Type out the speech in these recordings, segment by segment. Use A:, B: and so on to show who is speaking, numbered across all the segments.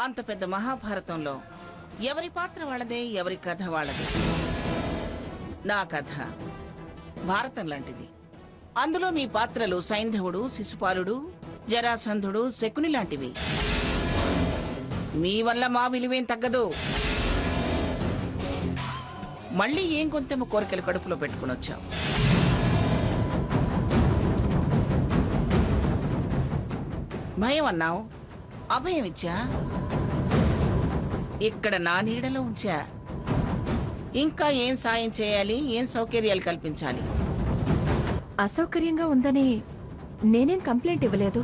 A: అంత పెద్ద మహాభారతంలో ఎవరి పాత్ర వాళ్ళదే, ఎవరి కథ వాళ్ళదే. నా కథ భారతం లాంటిది. అందులో మీ పాత్రలు సైంధవుడు, శిశుపాలుడు, జరాసంధుడు, శకుని లాంటివి. మీ వల్ల మా విలువేం తగ్గదు. మళ్ళీ ఏం కొంచెం కోరికలు కడుపులో పెట్టుకుని వచ్చావు. భయం అన్నావు, అభయం ఇచ్చా. ఇక్కడ నా నీడలో ఉంచా. ఇంకా ఏం సాయం చేయాలి, ఏం సౌకర్యాలు కల్పించాలి?
B: అసౌకర్యంగా ఉందని నేనేం కంప్లైంట్ ఇవ్వలేదు.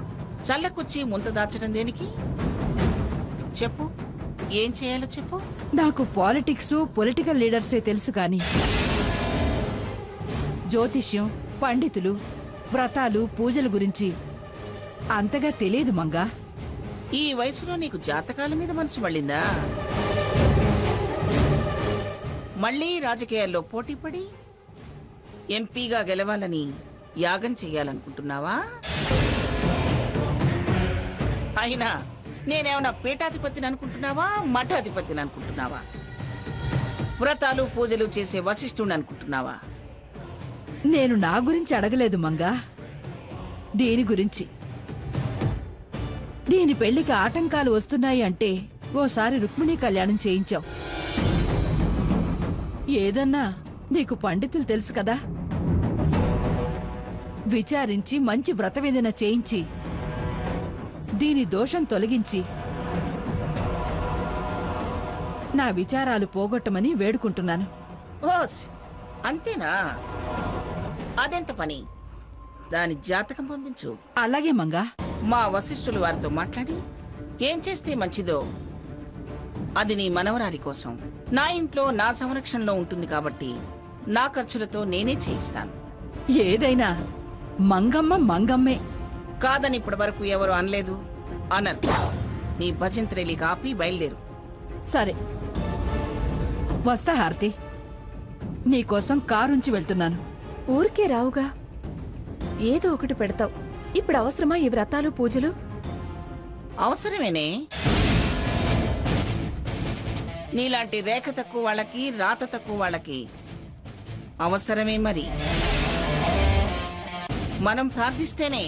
A: చల్లకొచ్చి ముంత దాచడం దేనికి? చెప్పు, ఏం చేయాలో చెప్పు.
C: నాకు పాలిటిక్స్, పొలిటికల్ లీడర్సే తెలుసు కాని జ్యోతిష్యం, పండితులు, వ్రతాలు, పూజల గురించి అంతగా తెలియదు మంగా.
A: ఈ వయసులో నీకు జాతకాల మీద మనసు మళ్ళిందా? మళ్ళీ రాజకీయాల్లో పోటీపడి ఎంపీగా గెలవాలని యాగం చెయ్యాలనుకుంటున్నావా? అయినా నేనేమన్నా పీఠాధిపతిని అనుకుంటున్నావా, మఠాధిపతిని అనుకుంటున్నావా? వ్రతాలు పూజలు చేసే వశిష్ఠుని అనుకుంటున్నావా?
C: నేను నా గురించి అడగలేదు మంగా, దీని గురించి. దీని పెళ్లికి ఆటంకాలు వస్తున్నాయి అంటే ఓసారి రుక్మిణీ కళ్యాణం చేయించావు. ఏదన్నా నీకు పండితులు తెలుసు కదా, విచారించి మంచి వ్రతవేదన చేయించి దీని దోషం తొలగించి నా విచారాలు పోగొట్టమని వేడుకుంటున్నాను.
A: ఓస్, అంతేనా? అదెంత పని? దాని జాతకం పంపించు.
C: అలాగే మంగా.
A: మా వశిష్ఠులు వారితో మాట్లాడి ఏం చేస్తే మంచిదో అది నీ మనవరాలి కోసం నా ఇంట్లో నా సంరక్షణలో ఉంటుంది కాబట్టి నా ఖర్చులతో నేనే చేయిస్తాను.
C: ఏదైనా మంగమ్మ మంగమ్మే.
A: కాదని ఇప్పటి వరకు ఎవరు అనలేదు, అనరు. నీ భజంత్రేలి కాపి బయలుదేరు.
C: సరే, వస్తా హారతి. నీకోసం కారుంచి వెళ్తున్నాను.
B: ఊరికే రావుగా, ఏదో ఒకటి పెడతావు. ఇప్పుడు అవసరమా ఈ వ్రతాలు పూజలు?
A: అవసరమేనే. నీలాంటి రేఖ తక్కువ వాళ్ళకి, రాత తక్కువ వాళ్ళకి అవసరమే. మరి మనం ప్రార్థిస్తేనే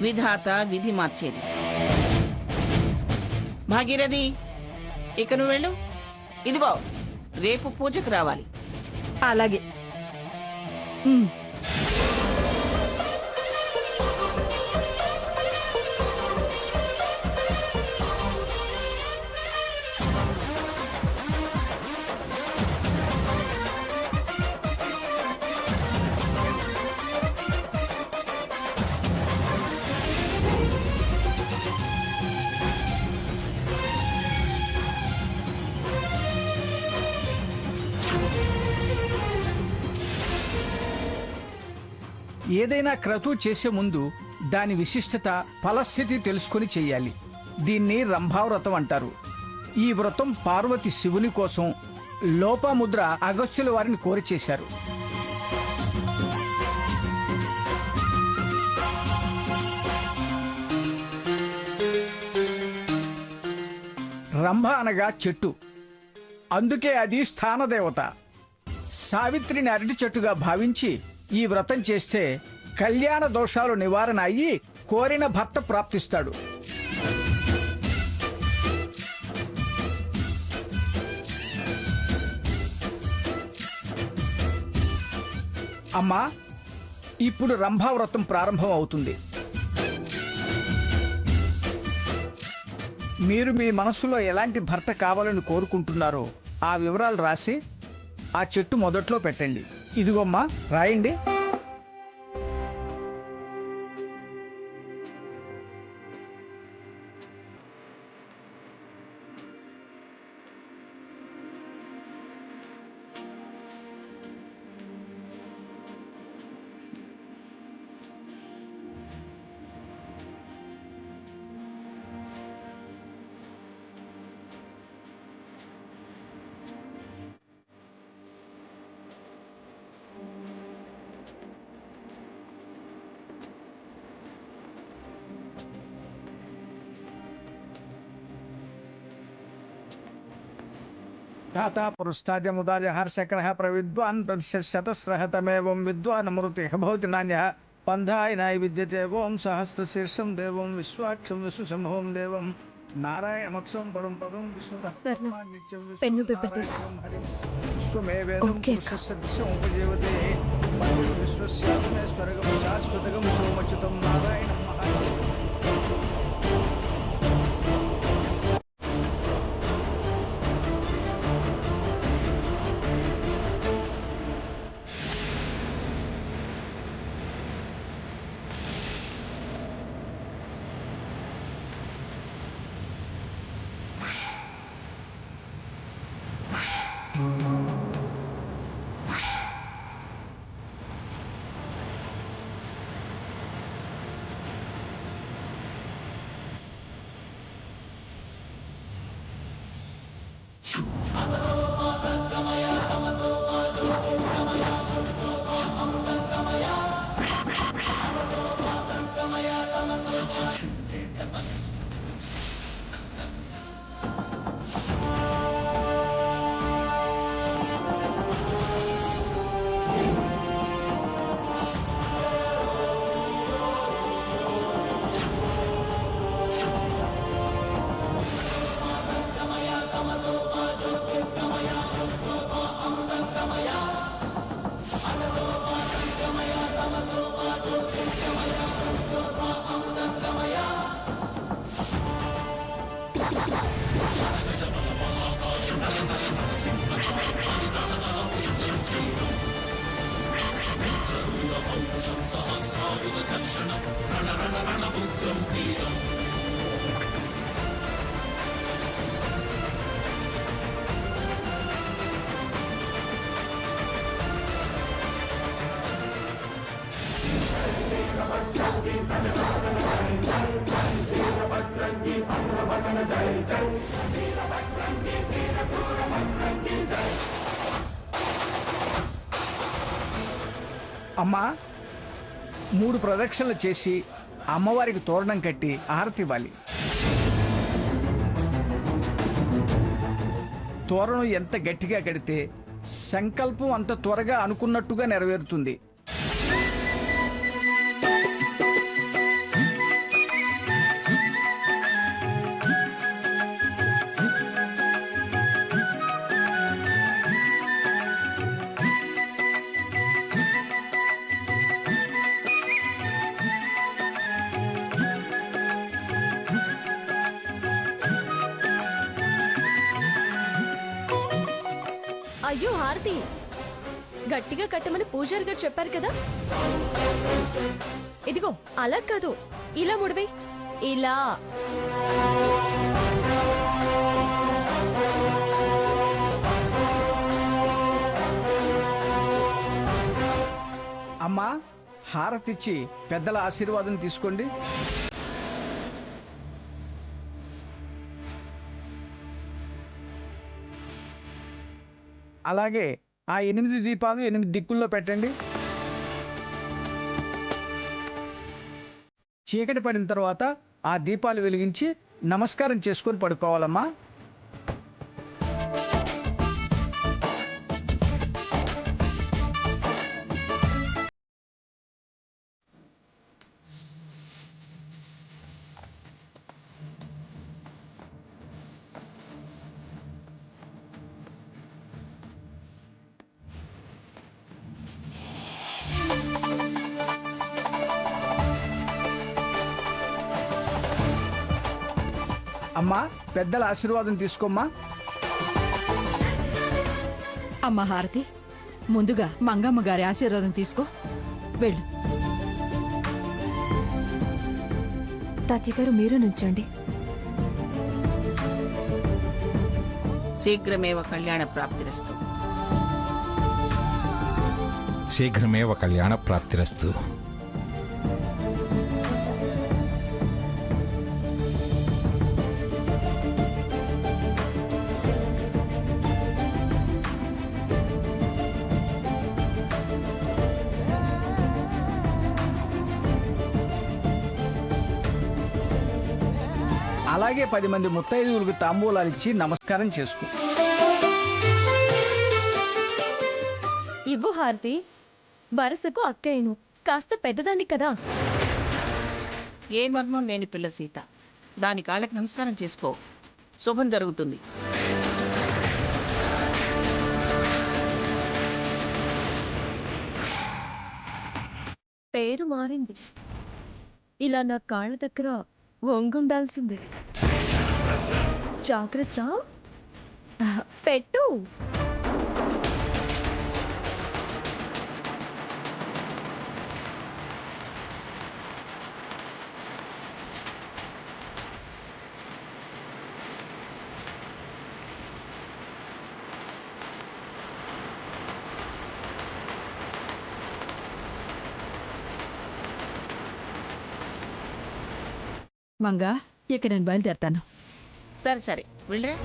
A: విధాత విధి మార్చేది. భాగీరథి, ఇక నువ్వు వెళ్ళు. ఇదిగో, రేపు పూజకు రావాలి.
C: అలాగే.
D: ఏదైనా క్రతువు చేసే ముందు దాని విశిష్టత, ఫలస్థితి తెలుసుకొని చెయ్యాలి. దీన్ని రంభావ్రతం అంటారు. ఈ వ్రతం పార్వతి శివుని కోసం లోపాముద్ర అగస్త్యుల వారిని కోరి చేశారు. రంభ అనగా చెట్టు, అందుకే అది స్థానదేవత. సావిత్రిని అరటి చెట్టుగా భావించి ఈ వ్రతం చేస్తే కళ్యాణ దోషాలు నివారణ అయ్యి కోరిన భర్త ప్రాప్తిస్తాడు. అమ్మా, ఇప్పుడు రంభావ్రతం ప్రారంభం అవుతుంది. మీరు మీ మనసులో ఎలాంటి భర్త కావాలని కోరుకుంటున్నారో ఆ వివరాలు రాసి ఆ చెట్టు మొదట్లో పెట్టండి. ఇదిగోమ్మా, రాయండి. తాత పురుష్టాద్యముదాయ హర్షకరః ప్రవిద్వాన్ శతస్రహతమేవం విద్వాన్ అమృతిః భవతి నాన్యః పంధాయనాయ విద్యతే ఓం సహస్రశీర్షం దేవం విశ్వాక్షం విశ్వశంభవం దేవం నారాయణమక్షం పరం పదం
B: స్వర్ణ, పెన్ను పేపర్ తీసుకో. ఓకే అక్క.
D: విశ్వసదృశోపజీవతే విశ్వస్యాత్మేశ్వరగం శాశ్వతగం సోమచ్యుతం నారాయణం మహాదేవం. అమ్మా 3 ప్రదక్షిణలు చేసి అమ్మవారికి తోరణం కట్టి హారతి ఇవ్వాలి. తోరణం ఎంత గట్టిగా కడితే సంకల్పం అంత త్వరగా అనుకున్నట్టుగా నెరవేరుతుంది.
E: అయ్యో హారతి, గట్టిగా కట్టమని పూజారి గారు చెప్పారు కదా. ఇదిగో అలా కాదు, ఇలా ముడివే, ఇలా.
D: అమ్మా హారతిచ్చి పెద్దల ఆశీర్వాదం తీసుకోండి. అలాగే ఆ 8 దీపాలు 8 దిక్కుల్లో పెట్టండి. చీకటి పడిన తర్వాత ఆ దీపాలు వెలిగించి నమస్కారం చేసుకొని పడుకోవాలమ్మా. అమ్మా పెద్దల ఆశీర్వాదం తీసుకోమ్మా.
C: అమ్మ హారతి, ముందుగా మంగమ్మ గారి ఆశీర్వాదం తీసుకో. వెళ్ళు.
B: తాతయ్య గారు మీరు నుంచండి.
A: శీఘ్రమేవ కళ్యాణ ప్రాప్తిరస్తు.
F: శీఘ్రమేవ కళ్యాణ ప్రాప్తిరస్తు.
D: అలాగే 10 మంది ముత్తైదువులకు తాంబూలాలు ఇచ్చి నమస్కారం చేసుకో.
E: ఇవ్వు హారతి. వరుసకు అక్కయ్యను కాస్త పెద్దదాన్ని కదా.
A: ఏ మర్మం లేని పిల్ల సీత. దాని కాళ్ళకి నమస్కారం చేసుకో, శుభం జరుగుతుంది.
E: పేరు మారింది. ఇలా నా కాళ్ళ దగ్గర వంగుండాల్సింది. జాగ్రత్త. పెట్టు.
C: మంగా, ఇక నేను బయలుదేరతాను.
A: సరే సరే వెళ్ళరా.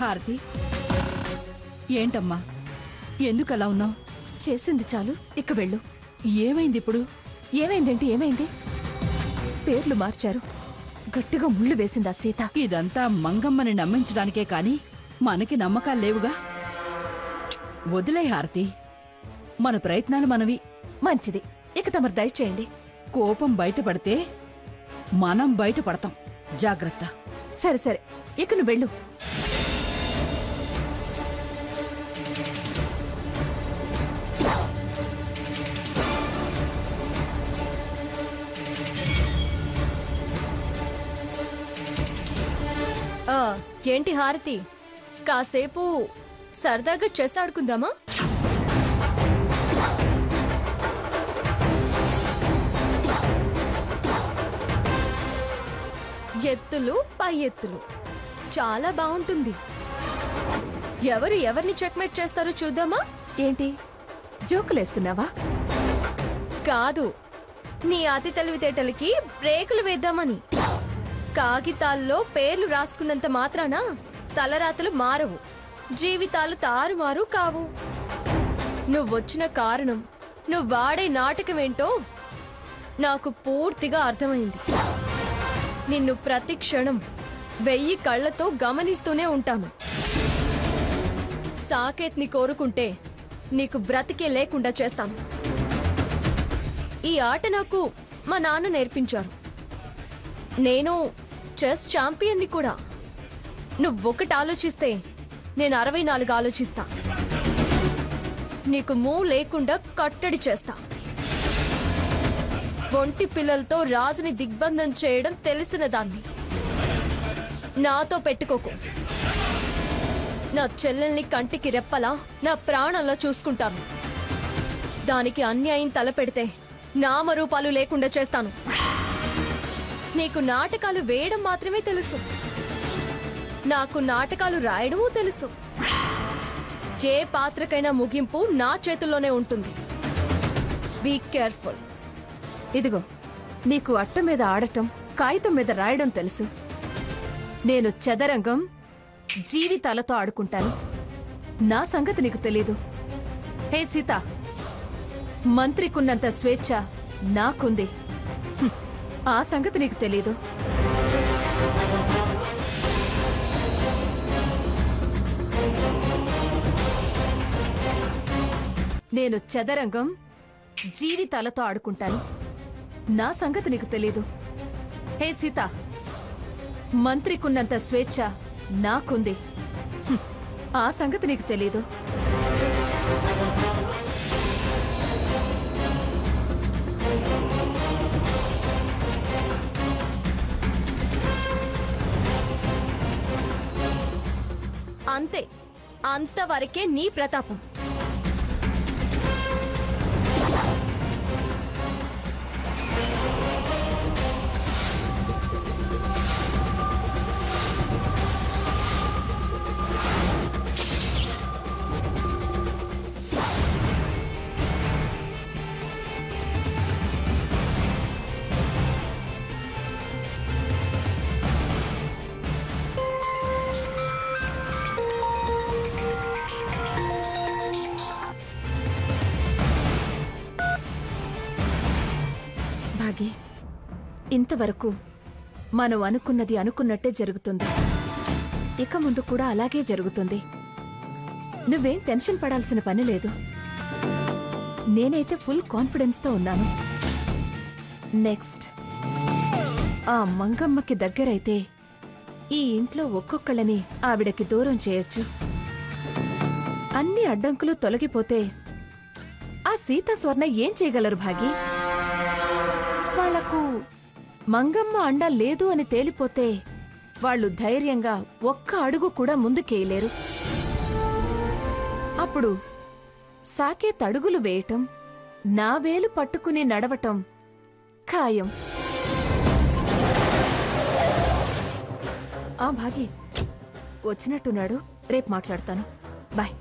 C: హారతి, ఏంటమ్మా, ఎందుకు అలా ఉన్నావు?
B: చేసింది చాలు, ఇక వెళ్ళు.
C: ఏమైంది ఇప్పుడు?
B: ఏమైందేంటి? ఏమైంది? పేర్లు మార్చారు, గట్టిగా ముళ్ళు వేసింది ఆ సీత.
C: ఇదంతా మంగమ్మని నమ్మించడానికే కాని మనకి నమ్మకాలు లేవుగా. వదిలే హారతి, మన ప్రయత్నాలు మనవి.
B: మంచిది, ఇక తమరు దయచేయండి.
C: కోపం బయటపడితే మనం బయటపడతాం. జాగ్రత్త.
B: సరే సరే, ఇక నువ్వు వెళ్ళు.
E: ఏంటి హారతి, కాసేపు సరదాగా చెస్ ఆడుకుందామా? ఎత్తులు పై ఎత్తులు చాలా బాగుంటుంది. ఎవరు ఎవరిని చెక్మేట్ చేస్తారో చూద్దామా?
B: ఏంటి జోకులేస్తున్నావా?
E: కాదు, నీ అతి తెలివితేటలకి బ్రేకులు వేద్దామని. కాగితాల్లో పేర్లు రాసుకున్నంత మాత్రాన తలరాతలు మారవు, జీవితాలు తారుమారు కావు. నువ్వొచ్చిన కారణం, నువ్వు వాడే నాటకమేంటో నాకు పూర్తిగా అర్థమైంది. నిన్ను ప్రతి క్షణం 1000 కళ్ళతో గమనిస్తూనే ఉంటాను. సాకేత్ని కోరుకుంటే నీకు బ్రతికే లేకుండా చేస్తాను. ఈ ఆట నాకు మా నాన్న నేర్పించారు. నేను చెస్ ఛాంపియన్ని కూడా. నువ్వొకటి ఆలోచిస్తే నేను 64 ఆలోచిస్తా. నీకు మూవ్ లేకుండా కట్టడి చేస్తా. ఒంటి పిల్లలతో రాజుని దిగ్బంధం చేయడం తెలిసిన దాన్ని. నాతో పెట్టుకోకు. నా చెల్లెల్ని కంటికి రెప్పలా, నా ప్రాణంలా చూసుకుంటాను. దానికి అన్యాయం తలపెడితే నామరూపాలు లేకుండా చేస్తాను. నీకు నాటకాలు వేయడం మాత్రమే తెలుసు, నాకు నాటకాలు రాయడమూ తెలుసు. ఏ పాత్రకైనా ముగింపు నా చేతుల్లోనే ఉంటుంది. Be careful.
B: ఇదిగో, నీకు అట్ట మీద ఆడటం, కాగితం మీద రాయడం తెలుసు. నేను చదరంగం, జీవితాలతో ఆడుకుంటాను. నా సంగతి నీకు తెలీదు. హే సీత, మంత్రికున్నంత స్వేచ్ఛ నాకుంది. ఆ సంగతి నీకు తెలీదు. నేను చదరంగం, జీవితాలతో ఆడుకుంటాను. నా సంగతి నీకు తెలీదు. హే సీత, మంత్రికున్నంత స్వేచ్ఛ నాకుంది. ఆ సంగతి నీకు తెలీదు.
E: అంతే, అంతవరకే నీ ప్రతాపం.
B: భాగి, ఇంతవరకు మనం అనుకున్నది అనుకున్నట్టే జరుగుతుంది. ఇక ముందు కూడా అలాగే జరుగుతుంది. నువ్వేం టెన్షన్ పడాల్సిన పని లేదు. నేనైతే ఫుల్ కాన్ఫిడెన్స్తో ఉన్నాను. నెక్స్ట్, ఆ మంగమ్మకి దగ్గరైతే ఈ ఇంట్లో ఒక్కొక్కళ్ళని ఆవిడకి దూరం చేయొచ్చు. అన్ని అడ్డంకులు తొలగిపోతే ఆ సీతా స్వర్ణ ఏం చేయగలరు భాగి? వాళ్లకు మంగమ్మ అండ లేదు అని తేలిపోతే వాళ్ళు ధైర్యంగా ఒక్క అడుగు కూడా ముందుకేయలేరు. అప్పుడు సాకేత్ అడుగులు వేయటం, నా వేలు పట్టుకుని నడవటం ఖాయం. ఆ భాగి వచ్చినట్టున్నాడు. రేపు మాట్లాడతాను. బాయ్.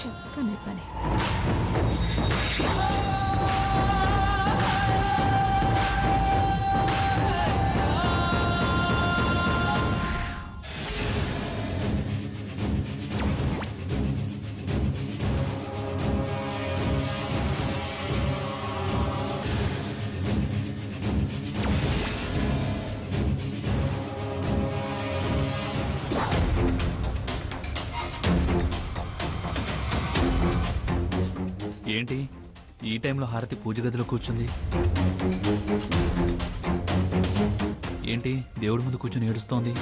B: చెప్తాను పని.
G: ఏంటి ఈ టైంలో హారతి పూజ గదిలో కూర్చుంది? ఏంటి దేవుడి ముందు కూర్చుని ఏడుస్తోంది?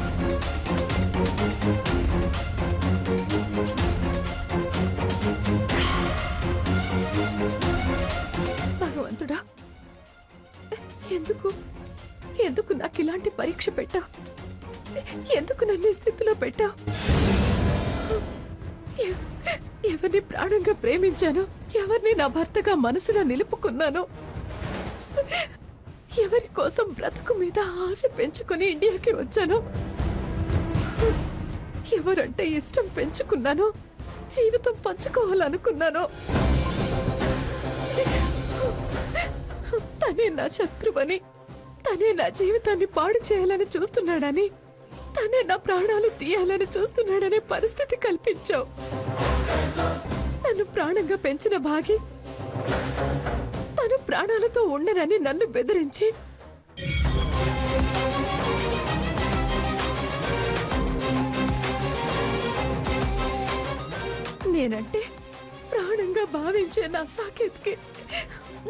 B: భగవంతుడా, ఎందుకు ఎందుకు నాకు ఇలాంటి పరీక్ష పెట్టావు? ఎందుకు నన్ను ఈ స్థితిలో పెట్టావు? ఎవరిని ప్రాణంగా ప్రేమించాను, ఎవరిని నా భర్తగా మనసులో నిలుపుకున్నాను, ఎవరి కోసం బ్రతుకు మీద ఆశ పెంచుకుని ఇండియాకి వచ్చాను, ఎవరంటే ఇష్టం పెంచుకున్నాను, జీవితం పంచుకోవాలనుకున్నాను, తనే నా శత్రువని, తనే నా జీవితాన్ని పాడు చేయాలని చూస్తున్నాడని, తనే నా ప్రాణాలు తీయాలని చూస్తున్నాడనే పరిస్థితి కల్పించావు. నన్ను ప్రాణంగా పెంచిన భాగి తను ప్రాణాలతో ఉండనని నన్ను బెదిరించి నేనంటే ప్రాణంగా భావించే నా సాకేత్కి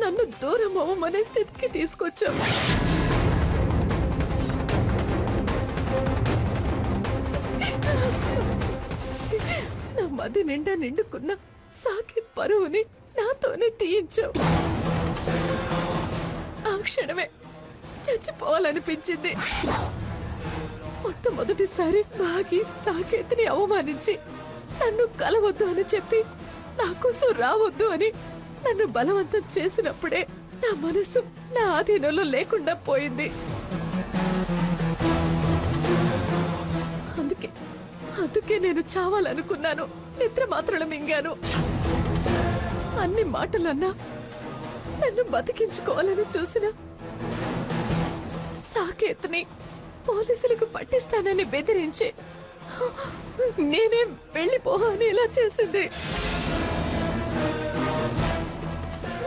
B: నన్ను దూరం అవ్వమనే స్థితికి తీసుకొచ్చావు. నా మది నిండా నిండుకున్న సాకేత్ పరువుని నాతోనే తీయించావు. ఆ క్షణమే చచ్చిపోవాలనిపించింది. మొట్టమొదటిసారి భాగి సాకేత్ని అవమానించి నన్ను కలవద్దు అని చెప్పి నా కోసం రావద్దు అని నన్ను బలవంతం చేసినప్పుడే నా మనసు నా ఆధీనంలో లేకుండా పోయింది. అందుకే నేను చావాలనుకున్నాను. నిద్ర మాత్రలు మింగాను. అన్ని మాటలన్నా నన్ను బతికించుకోవాలని చూసిన సాకేత్ని పోలీసులకు పట్టిస్తానని బెదిరించి నేనే వెళ్ళిపోని ఇలా చేసింది.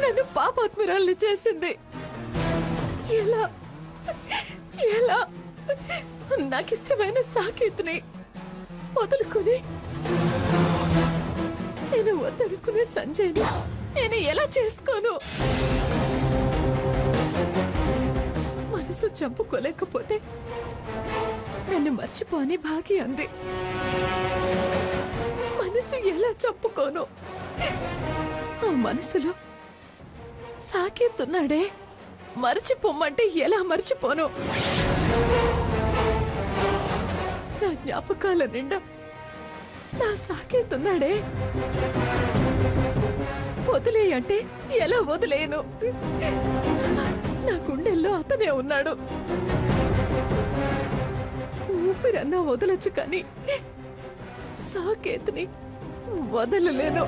B: నన్ను పాపాత్మురాల్ని చేసింది. ఎలా ఎలా నాకిష్టమైన సాకేత్ని వదులుకుని నేను వద్దనుకునే సంజయ్ని నేను ఎలా చేసుకోను? మనసు చంపుకోలేకపోతే నన్ను మర్చిపోని భాగి అంది. మనసు ఎలా చంపుకోను? ఆ మనసులో సాకేతున్నాడే, మర్చిపోమ్మంటే ఎలా మర్చిపోను? నా జ్ఞాపకాల నిండా నా సాకేతున్నాడే, వదిలేయంటే ఎలా వదిలేను? నా గుండెల్లో అతనే ఉన్నాడు. ఊపిరన్నా వదలొచ్చు కానీ సాకేత్ని వదలలేను.